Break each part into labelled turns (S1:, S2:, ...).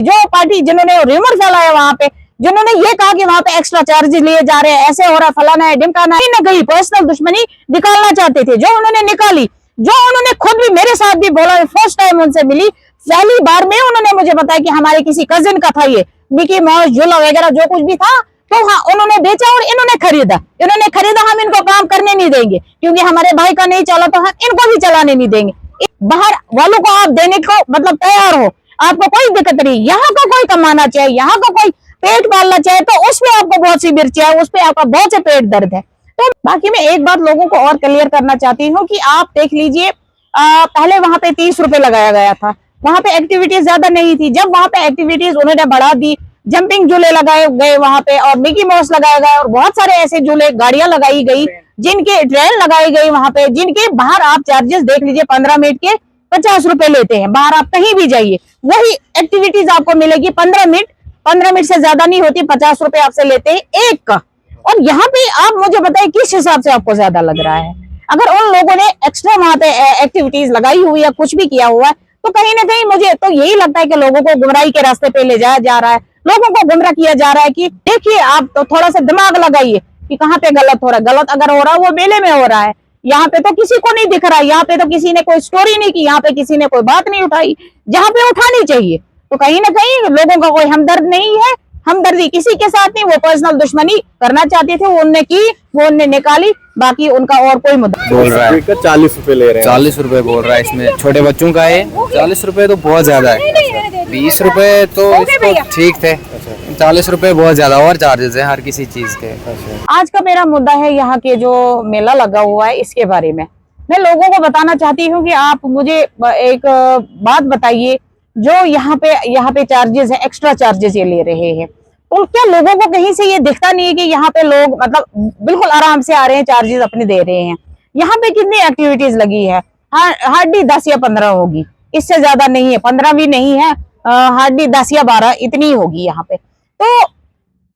S1: जो पार्टी जिन्होंने र्यूमर फैलाया वहां पे, जिन्होंने ये कहा कि वहां पे एक्स्ट्रा चार्जेस लिए जा रहे हैं, ऐसे हो रहा है, फलाना है, ढिमकाना है, न गई पर्सनल दुश्मनी निकालना चाहते थे, जो उन्होंने निकाली, जो उन्होंने खुद भी मेरे साथ भी बोला। फर्स्ट टाइम उनसे मिली, पहली बार में उन्होंने मुझे बताया कि हमारे किसी कजिन का था ये मिकी माउस झूला वगैरह जो कुछ भी था, तो हाँ उन्होंने बेचा और इन्होंने खरीदा, हम इनको काम करने नहीं देंगे क्योंकि हमारे भाई का नहीं चला तो हम इनको भी चलाने नहीं देंगे। बाहर वालों को आप देने को मतलब तैयार हो, आपको कोई दिक्कत नहीं, यहाँ का कोई कमाना चाहे, यहाँ का कोई पेट पालना चाहे तो उसमें आपको बहुत सी मिर्ची है, उसपे आपका बहुत से पेट दर्द है। तो बाकी मैं एक बात लोगों को और क्लियर करना चाहती हूँ कि आप देख लीजिए, पहले वहां पे 30 रुपए लगाया गया था, वहां पे एक्टिविटीज ज्यादा नहीं थी। जब वहां पे एक्टिविटीज उन्होंने बढ़ा दी, जंपिंग झूले लगाए गए वहां पे और मिकी माउस लगाया गया और बहुत सारे ऐसे झूले, गाड़ियां लगाई गई, जिनके ट्रेन लगाई गई वहां पे, जिनके बाहर आप चार्जेस देख लीजिए 15 मिनट के 50 रुपए लेते हैं। बाहर आप कहीं भी जाइए वही एक्टिविटीज आपको मिलेगी 15 मिनट से ज्यादा नहीं होती, 50 रुपए आपसे लेते हैं एक का। और यहाँ पे आप मुझे बताइए किस हिसाब से आपको ज्यादा लग रहा है। अगर उन लोगों ने एक्स्ट्रा वहां पे एक्टिविटीज लगाई हुई या कुछ भी किया हुआ है तो कहीं ना कहीं मुझे तो यही लगता है कि लोगों को गुमराही के रास्ते पे ले जाया जा रहा है, लोगों को गुमराह किया जा रहा है कि देखिए आप तो थोड़ा सा दिमाग लगाइए कि कहाँ पे गलत हो रहा है। गलत अगर हो रहा है वो मेले में हो रहा है, यहाँ पे तो किसी को नहीं दिख रहा है, यहाँ पे तो किसी ने कोई स्टोरी नहीं की, यहाँ पे किसी ने कोई बात नहीं उठाई जहाँ पे उठानी चाहिए। तो कहीं ना कहीं लोगों का कोई हमदर्द नहीं है, हमदर्दी किसी के साथ नहीं, वो पर्सनल दुश्मनी करना चाहते थे, वो उनने की, वो उनने निकाली, बाकी उनका और कोई मुद्दा।
S2: बोल रहा है
S3: 40 रुपए ले रहे हैं,
S2: 40 रुपए बोल रहा है, इसमें छोटे बच्चों का है। 40 रुपए तो बहुत ज्यादा है, 20 रुपए तो इसको ठीक थे, 40 रुपए बहुत ज्यादा और चार्जेस है हर किसी चीज के।
S1: आज का मेरा मुद्दा है यहाँ के जो मेला लगा हुआ है इसके बारे में मैं लोगों को बताना चाहती हूँ कि आप मुझे एक बात बताइए, जो यहाँ पे चार्जेस है, एक्स्ट्रा चार्जेस ये ले रहे हैं, तो क्या लोगों को कहीं से ये दिखता नहीं है कि यहाँ पे लोग मतलब बिल्कुल आराम से आ रहे हैं, चार्जेस अपने दे रहे हैं। यहाँ पे कितनी एक्टिविटीज लगी है, हार्डली 10 या 15 होगी, इससे ज्यादा नहीं है, 15 भी नहीं है, हार्डली 10 या 12 इतनी होगी यहाँ पे। तो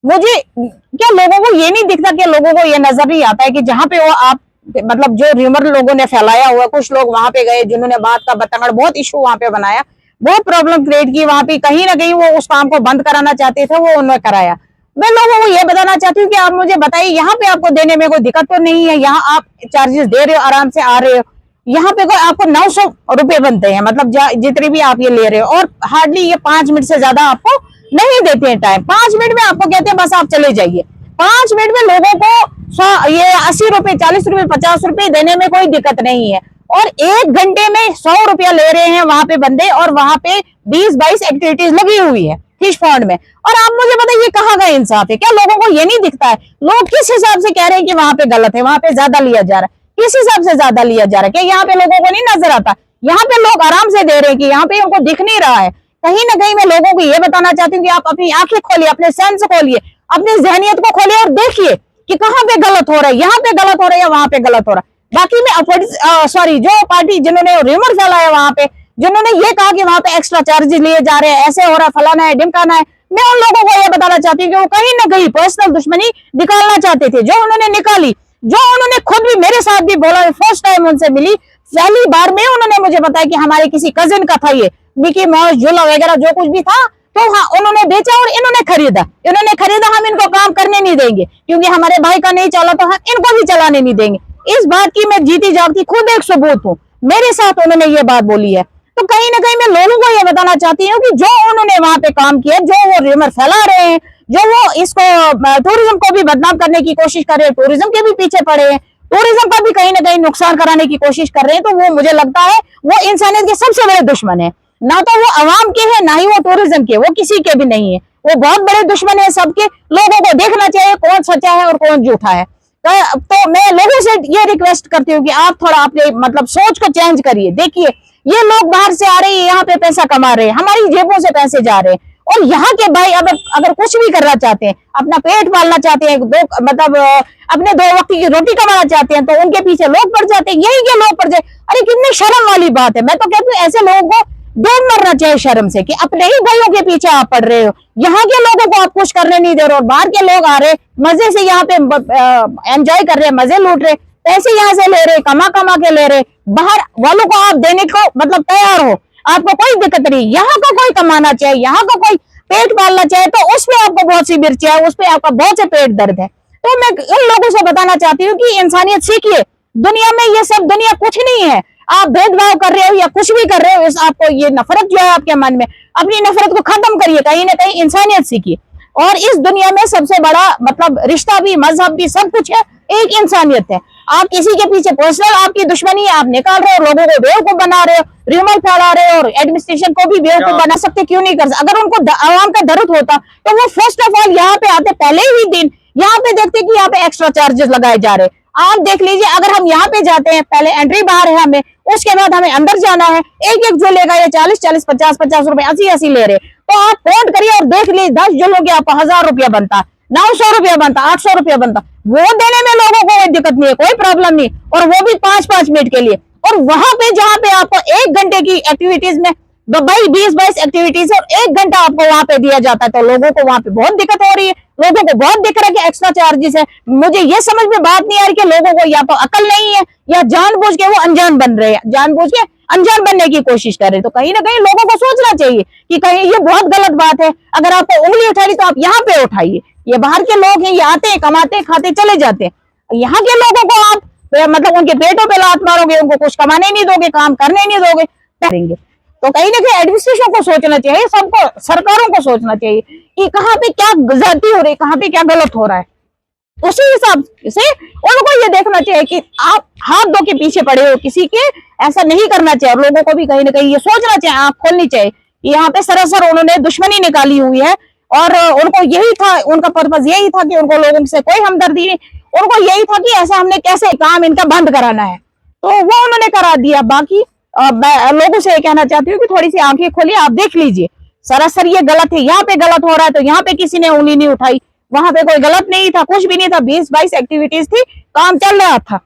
S1: मुझे क्या लोगों को ये नहीं दिखता, क्या लोगों को ये नजर नहीं आता है कि जहाँ पे वो आप मतलब जो र्यूमर लोगों ने फैलाया हुआ, कुछ लोग वहां पे गए जिन्होंने बात का बतंगड़ बहुत इशू वहां पे बनाया, बहुत प्रॉब्लम क्रिएट की वहां पे, कहीं ना कहीं वो उस काम को बंद कराना चाहते थे, वो उन्होंने कराया। मैं लोगों को ये बताना चाहती हूँ कि आप मुझे बताइए यहाँ पे आपको देने में कोई दिक्कत तो नहीं है, यहाँ आप चार्जेस दे रहे हो, आराम से आ रहे हो, यहाँ पे कोई आपको 900 रुपए बनते हैं, मतलब जितने भी आप ये ले रहे हो, और हार्डली ये 5 मिनट से ज्यादा आपको नहीं देते हैं टाइम। 5 मिनट में आपको कहते हैं बस आप चले जाइए। 5 मिनट में लोगों को ये 80 रुपए, 40 रुपए, 50 रुपए देने में कोई दिक्कत नहीं है, और 1 घंटे में 100 रुपया ले रहे हैं वहां पे बंदे, और वहां पे 20-22 एक्टिविटीज लगी हुई है फिश पॉन्ड में। और आप मुझे बताइए कहाँ का इंसाफ है, क्या लोगों को ये नहीं दिखता है? लोग किस हिसाब से कह रहे हैं कि वहां पे गलत है, वहां पे ज्यादा लिया जा रहा है, किस हिसाब से ज्यादा लिया जा रहा है? क्या यहाँ पे लोगों को नहीं नजर आता? यहाँ पे लोग आराम से दे रहे हैं कि यहाँ पे उनको दिख नहीं रहा है। कहीं ना कहीं मैं लोगों को ये बताना चाहती हूँ कि आप अपनी आंखें खोलिए, अपने सेंस खोलिए, अपनी जहनियत को खोलिए और देखिए कि कहाँ पे गलत हो रहा है, यहाँ पे गलत हो रहा है या वहां पे गलत हो रहा है। बाकी मैं सॉरी, जो पार्टी जिन्होंने र्यूमर फैलाया वहां पे, जिन्होंने ये कहा कि वहां पे एक्स्ट्रा चार्जेस लिए जा रहे हैं, ऐसे हो रहा है, फलाना है, ढिमकाना है, मैं उन लोगों को ये बताना चाहती हूँ कि वो कहीं ना कहीं पर्सनल दुश्मनी निकालना चाहते थे, जो उन्होंने निकाली, जो उन्होंने खुद भी मेरे साथ भी बोला। फर्स्ट टाइम उनसे मिली, पहली बार में उन्होंने मुझे बताया कि हमारे किसी कजिन का था ये मिकी माउस झूला वगैरह जो कुछ भी था, तो हाँ उन्होंने बेचा और इन्होंने खरीदा, हम इनको काम करने नहीं देंगे क्योंकि हमारे भाई का नहीं चला तो हम इनको भी चलाने नहीं देंगे। इस बात की मैं जीती जागती खुद एक सबूत हूँ, मेरे साथ उन्होंने ये बात बोली है। तो कहीं ना कहीं मैं लोगों को ये बताना चाहती हूँ कि जो उन्होंने वहां पे काम किया, जो वो र्यूमर फैला रहे हैं, जो वो इसको टूरिज्म को भी बदनाम करने की कोशिश कर रहे हैं, टूरिज्म के भी पीछे पड़े हैं, टूरिज्म का भी कहीं ना कहीं नुकसान कराने की कोशिश कर रहे हैं, तो वो मुझे लगता है वो इंसानियत के सबसे बड़े दुश्मन है। ना तो वो अवाम के हैं, ना ही वो टूरिज्म के, वो किसी के भी नहीं है, वो बहुत बड़े दुश्मन है सबके। लोगों को देखना चाहिए कौन सच्चा है और कौन झूठा है। तो मैं लोगों से ये रिक्वेस्ट करती हूँ कि आप थोड़ा अपने मतलब सोच को चेंज करिए। देखिए ये लोग बाहर से आ रहे हैं, यहाँ पे पैसा कमा रहे हैं, हमारी जेबों से पैसे जा रहे हैं, और यहाँ के भाई अगर कुछ भी करना चाहते हैं, अपना पेट पालना चाहते हैं, मतलब अपने 2 वक्त की रोटी कमाना चाहते हैं, तो उनके पीछे लोग पड़ जाते हैं, यही के लोग पड़ जाए। अरे कितनी शर्म वाली बात है। मैं तो कहती हूँ ऐसे लोगों को डूब मरना चाहिए शर्म से कि अपने ही भाइयों के पीछे आप पड़ रहे हो, यहाँ के लोगों को आप कुछ करने नहीं दे रहे, और बाहर के लोग आ रहे मजे से यहाँ पे एंजॉय कर रहे, मजे लूट रहे, पैसे यहाँ से ले रहे, कमा के ले रहे, बाहर वालों को आप देने को मतलब तैयार हो। आपको कोई दिक्कत नहीं। यहाँ का कोई कमाना चाहे, यहाँ का कोई पेट पालना चाहे तो उसपे आपको बहुत सी मिर्ची है, उसपे आपका बहुत से पेट दर्द है। तो मैं उन लोगों से बताना चाहती हूँ कि इंसानियत सीखिए। दुनिया में ये सब दुनिया कुछ नहीं है। आप भेदभाव कर रहे हो या कुछ भी कर रहे हो, आपको ये नफरत जो है आपके मन में, अपनी नफरत को खत्म करिए, कहीं ना कहीं इंसानियत सीखिए। और इस दुनिया में सबसे बड़ा मतलब रिश्ता भी, मजहब भी, सब कुछ है, एक इंसानियत है। आप किसी के पीछे पर्सनल आपकी दुश्मनी है, आप निकाल रहे हो, लोगों को बेवकूफ बना रहे हो, र्यूमर फैला रहे हो और एडमिनिस्ट्रेशन को भी बेवकूफ बना सकते, क्यों नहीं कर सकते? अगर उनको आवाम का दर्द होता तो वो फर्स्ट ऑफ ऑल यहाँ पे आते, पहले ही दिन यहाँ पे देखते कि यहाँ पे एक्स्ट्रा चार्जेस लगाए जा रहे। आप देख लीजिए, अगर हम यहाँ पे जाते हैं, पहले एंट्री बाहर है हमें, उसके बाद हमें अंदर जाना है, एक एक जो लेगा ये 40-40, 50-50 रुपए, 80-80 ले रहे। तो आप काउंट करिए और देख लीजिए, 10 जो लोग आपको 1000 रुपया बनता, 900 रुपया बनता, 800 रुपया बनता। वो देने में लोगों को कोई दिक्कत नहीं है, कोई प्रॉब्लम नहीं, और वो भी 5-5 मिनट के लिए। और वहां पे जहाँ पे आपको 1 घंटे की एक्टिविटीज में 20-22 एक्टिविटीज और 1 घंटा आपको वहां पे दिया जाता है, तो लोगों को वहां पे बहुत दिक्कत हो रही है। लोगों को बहुत दिख रहा है कि एक्स्ट्रा चार्जेस है। मुझे ये समझ में बात नहीं आ रही कि लोगों को या तो अकल नहीं है या जानबूझ के वो अनजान बन रहे हैं, जानबूझ के अनजान बनने की कोशिश कर रहे हैं। तो कहीं ना कहीं लोगों को सोचना चाहिए कि कहीं ये बहुत गलत बात है। अगर आपको उंगली उठानी तो आप यहाँ पे उठाइए। ये बाहर के लोग हैं, ये आते हैं, कमाते हैं, खाते चले जाते हैं। यहाँ के लोगों को आप मतलब उनके पेटों पे लात मारोगे, उनको कुछ कमाने नहीं दोगे, काम करने नहीं दोगे, करेंगे। तो कहीं ना कहीं एडमिनिस्ट्रेशन को सोचना चाहिए, सबको, सरकारों को सोचना चाहिए कि कहाँ पे क्या ज्यादती हो रही है, कहाँ पे क्या गलत हो रहा है। उसी हिसाब से उनको ये देखना चाहिए कि आप हाथ धो के पीछे पड़े हो किसी के, ऐसा नहीं करना चाहिए। लोगों को भी कहीं ना कहीं ये सोचना चाहिए, आंख खोलनी चाहिए कि यहाँ पे सरासर उन्होंने दुश्मनी निकाली हुई है और उनको यही था, उनका पर्पज यही था कि उनको लोगों से कोई हमदर्दी नहीं, उनको यही था कि ऐसा हमने कैसे काम इनका बंद कराना है, तो वो उन्होंने करा दिया। बाकी मैं लोगों से ये कहना चाहती हूँ कि थोड़ी सी आंखें खोलिए, आप देख लीजिए सरासर ये गलत है, यहाँ पे गलत हो रहा है तो यहाँ पे किसी ने उंगली नहीं उठाई, वहां पे कोई गलत नहीं था, कुछ भी नहीं था, 20-22 एक्टिविटीज थी, काम चल रहा था,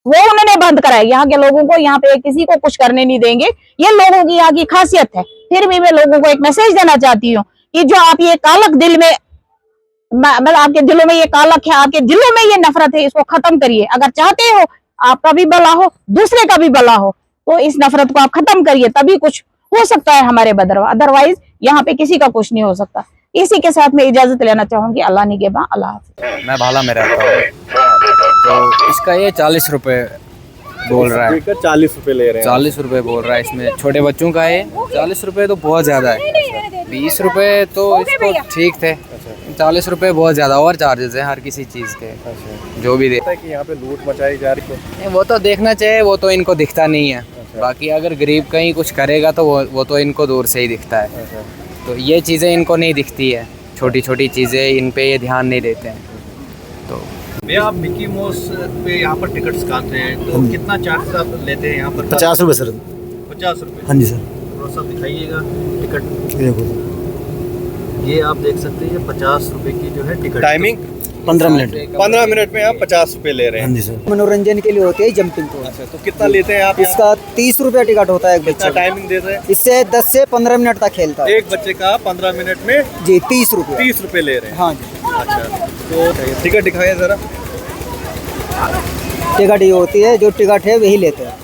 S1: वो उन्होंने बंद कराया। यहाँ के लोगों को यहाँ पे किसी को कुछ करने नहीं देंगे, ये लोगों की यहाँ की खासियत है। फिर भी मैं लोगों को एक मैसेज देना चाहती हूँ कि जो आप ये कालक दिल में, मतलब आपके दिलों में ये कालक है, आपके दिलों में ये नफरत है, इसको खत्म करिए। अगर चाहते हो आपका भी भला हो, दूसरे का भी भला हो, तो इस नफरत को आप खत्म करिए, तभी कुछ हो सकता है हमारे बदरवा, अदरवाइज यहाँ पे किसी का कुछ नहीं हो सकता। इसी के साथ मैं इजाजत लेना चाहूंगी। अल्लाह निगहबान, अल्लाह हाफ़िज़।
S2: मैं भाला में रहता हूँ, तो इसका ये 40 रुपए बोल रहा है,
S3: 40 रुपए ले रहे हैं।
S2: 40 रुपए बोल रहा है। इसमें छोटे बच्चों का है, 40 रुपए तो बहुत ज़्यादा है। 20 रुपए तो इसको ठीक थे, 40 रुपए बहुत ज़्यादा, और चार्जेस है हर किसी चीज़ के, जो भी दे।
S3: कि यहाँ पे लूट मचाई जा रही है,
S2: वो तो देखना चाहिए, वो तो इनको दिखता नहीं है। बाकी अगर गरीब कहीं कुछ करेगा तो वो तो इनको दूर से ही दिखता है। तो ये चीज़ें इनको नहीं दिखती है, छोटी छोटी चीज़ें, इन पे ये ध्यान नहीं देते हैं। तो
S3: भैया आप मिकी माउस पे यहाँ पर टिकट्स काटते हैं, तो कितना चार्ज आप लेते हैं यहाँ पर?
S4: 50 रुपये सर।
S3: 50 रुपये?
S4: हाँ जी सर।
S3: थोड़ा सा दिखाइएगा टिकट।
S4: देखो
S3: ये आप देख सकते हैं 50 रुपए की जो है टिकट।
S4: Timing 15 minute.
S3: 15 मिनट में आप 50 रुपए ले रहे
S4: हाँ
S3: हैं।
S4: जी सर।
S5: मनोरंजन के लिए होती है जंपिंग को।
S3: अच्छा, तो कितना लेते हैं आप?
S5: इसका 30 रुपया टिकट होता है एक
S3: कितना
S5: बच्चे का।
S3: टाइमिंग देते हैं?
S5: इससे 10 से 15 मिनट तक खेलता है।
S3: एक बच्चे का 15 मिनट में
S5: जी 30 रुपया।
S3: 30 रुपए ले रहे हैं।
S5: हाँ जी।
S3: अच्छा, तो टिकट दिखाइए जरा।
S5: टिकट ये होती है, जो टिकट है वही लेते हैं।